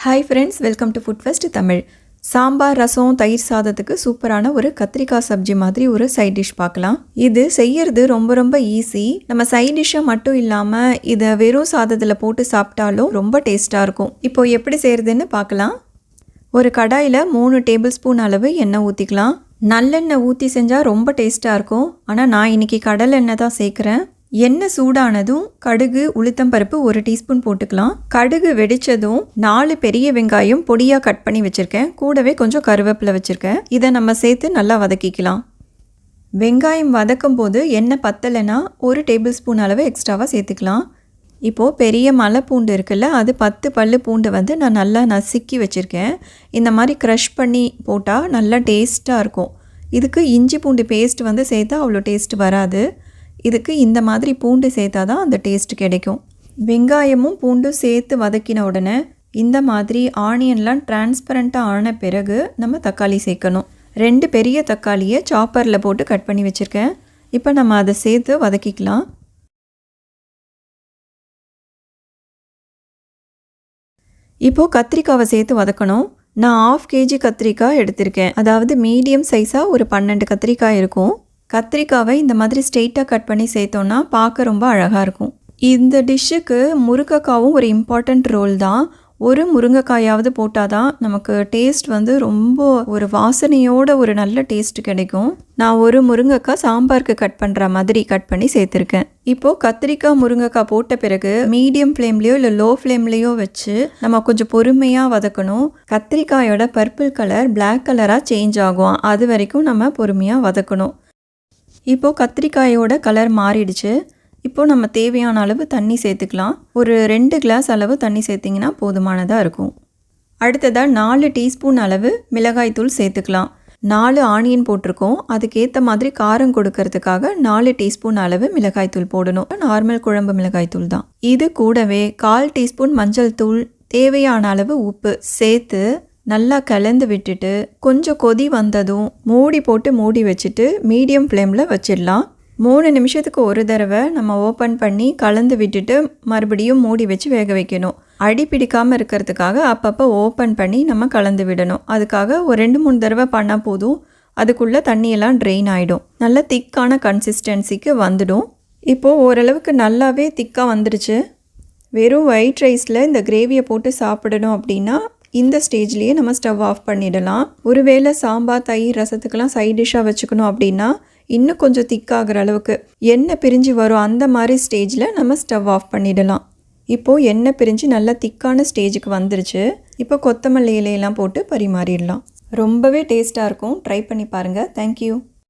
Hi friends, welcome to food fest Tamil. Sambar, rasam, தயிர் சாதத்துக்கு சூப்பரான ஒரு கத்திரிக்காய் சப்ஜி மாதிரி ஒரு சைட் டிஷ் பார்க்கலாம். இது செய்யறது ரொம்ப ரொம்ப ஈஸி. நம்ம சைட் டிஷ்ஷை மட்டும் இல்லாமல் இதை வெறும் சாதத்தில் போட்டு சாப்பிட்டாலும் ரொம்ப டேஸ்ட்டாக இருக்கும். இப்போ எப்படி செய்கிறதுன்னு பார்க்கலாம். ஒரு கடாயில் 3 டேபிள் ஸ்பூன் அளவு எண்ணெய் ஊற்றிக்கலாம். நல்லெண்ணெய் ஊற்றி செஞ்சால் ரொம்ப டேஸ்ட்டாக இருக்கும். ஆனால் நான் இன்றைக்கி கடலை எண்ணெய் தான் சேர்க்குறேன். எண்ணெய் சூடானதும் கடுகு, உளுத்தம்பருப்பு 1 டீஸ்பூன் போட்டுக்கலாம். கடுகு வெடித்ததும் 4 பெரிய வெங்காயம் பொடியாக கட் பண்ணி வச்சுருக்கேன். கூடவே கொஞ்சம் கருவேப்பிலை வச்சுருக்கேன். இதை நம்ம சேர்த்து நல்லா வதக்கிக்கலாம். வெங்காயம் வதக்கும் போது எண்ணெய் பத்தலைன்னா 1 டேபிள் ஸ்பூன் அளவு எக்ஸ்ட்ராவாக சேர்த்துக்கலாம். இப்போது பெரிய மலை பூண்டு இருக்குல்ல, அது 10 பல்லு பூண்டு நான் நல்லா நசுக்கி வச்சுருக்கேன். இந்த மாதிரி க்ரஷ் பண்ணி போட்டால் நல்லா டேஸ்ட்டாக இருக்கும். இதுக்கு இஞ்சி பூண்டு பேஸ்ட் சேர்த்தா அவ்வளோ டேஸ்ட் வராது. இதுக்கு இந்த மாதிரி பூண்டு சேர்த்தா தான் அந்த டேஸ்ட் கிடைக்கும். வெங்காயமும் பூண்டும் சேர்த்து வதக்கின உடனே இந்த மாதிரி ஆனியன்லாம் டிரான்ஸ்பரண்ட்டாக ஆன பிறகு நம்ம தக்காளி சேர்க்கணும். 2 பெரிய தக்காளியை சாப்பரில் போட்டு கட் பண்ணி வச்சுருக்கேன். இப்போ நம்ம அதை சேர்த்து வதக்கிக்கலாம். இப்போது கத்திரிக்காவை சேர்த்து வதக்கணும். நான் 1/2 kg கத்திரிக்காய் எடுத்திருக்கேன். அதாவது மீடியம் சைஸாக ஒரு 12 கத்திரிக்காய் இருக்கும். கத்திரிக்காவை இந்த மாதிரி ஸ்ட்ரெயிட்டாக கட் பண்ணி சேர்த்தோன்னா பார்க்க ரொம்ப அழகாக இருக்கும். இந்த டிஷ்ஷுக்கு முருங்கைக்காவும் ஒரு இம்பார்ட்டண்ட் ரோல் தான். ஒரு முருங்கைக்காயாவது போட்டால் தான் நமக்கு டேஸ்ட் ரொம்ப ஒரு வாசனையோட ஒரு நல்ல டேஸ்ட் கிடைக்கும். நான் ஒரு முருங்கைக்காய் சாம்பாருக்கு கட் பண்ணுற மாதிரி கட் பண்ணி சேர்த்துருக்கேன். இப்போது கத்திரிக்காய், முருங்கைக்காய் போட்ட பிறகு மீடியம் ஃப்ளேம்லேயோ இல்லை லோ ஃப்ளேம்லேயோ வச்சு நம்ம கொஞ்சம் பொறுமையாக வதக்கணும். கத்திரிக்காயோட பர்பிள் கலர் பிளாக் கலராக சேஞ்ச் ஆகும். அது வரைக்கும் நம்ம பொறுமையாக வதக்கணும். இப்போது கத்திரிக்காயோட கலர் மாறிடுச்சு. இப்போது நம்ம தேவையான அளவு தண்ணி சேர்த்துக்கலாம். ஒரு 2 கிளாஸ் அளவு தண்ணி சேர்த்திங்கன்னா போதுமானதாக இருக்கும். அடுத்ததாக 4 டீஸ்பூன் அளவு மிளகாய்த்தூள் சேர்த்துக்கலாம். 4 ஆனியன் போட்டிருக்கோம். அதுக்கேற்ற மாதிரி காரம் கொடுக்கறதுக்காக 4 டீஸ்பூன் அளவு மிளகாய்த்தூள் போடணும். நார்மல் குழம்பு மிளகாய்த்தூள் தான். இது கூடவே 1/4 டீஸ்பூன் மஞ்சள் தூள், தேவையான அளவு உப்பு சேர்த்து நல்லா கலந்து விட்டுட்டு கொஞ்சம் கொதி வந்ததும் மூடி போட்டு மூடி வச்சுட்டு மீடியம் ஃப்ளேமில் வச்சிடலாம். 3 நிமிஷத்துக்கு ஒரு தடவை நம்ம ஓப்பன் பண்ணி கலந்து விட்டுட்டு மறுபடியும் மூடி வச்சு வேக வைக்கணும். அடி பிடிக்காமல் இருக்கிறதுக்காக அப்பப்போ ஓப்பன் பண்ணி நம்ம கலந்து விடணும். அதுக்காக ஒரு 2-3 தடவை பண்ணால் போதும். அதுக்குள்ளே தண்ணியெல்லாம் ட்ரெயின் ஆகிடும். நல்ல திக்கான கன்சிஸ்டன்சிக்கு வந்துடும். இப்போது ஓரளவுக்கு நல்லாவே திக்காக வந்துடுச்சு. வெறும் ஒயிட் ரைஸில் இந்த கிரேவியை போட்டு சாப்பிடணும் அப்படின்னா இந்த ஸ்டேஜ்லேயே நம்ம ஸ்டவ் ஆஃப் பண்ணிடலாம். ஒருவேளை சாம்பார், தயிர், ரசத்துக்கெல்லாம் சைட் டிஷ்ஷாக வச்சுக்கணும் அப்படின்னா இன்னும் கொஞ்சம் திக்காகிற அளவுக்கு எண்ணெய் பிரிஞ்சு வரும். அந்த மாதிரி ஸ்டேஜில் நம்ம ஸ்டவ் ஆஃப் பண்ணிடலாம். இப்போது எண்ணெய் பிரிஞ்சு நல்லா திக்கான ஸ்டேஜுக்கு வந்துருச்சு. இப்போ கொத்தமல்லி இலையெல்லாம் போட்டு பரிமாறிடலாம். ரொம்பவே டேஸ்ட்டாக இருக்கும். ட்ரை பண்ணி பாருங்கள். தேங்க்யூ.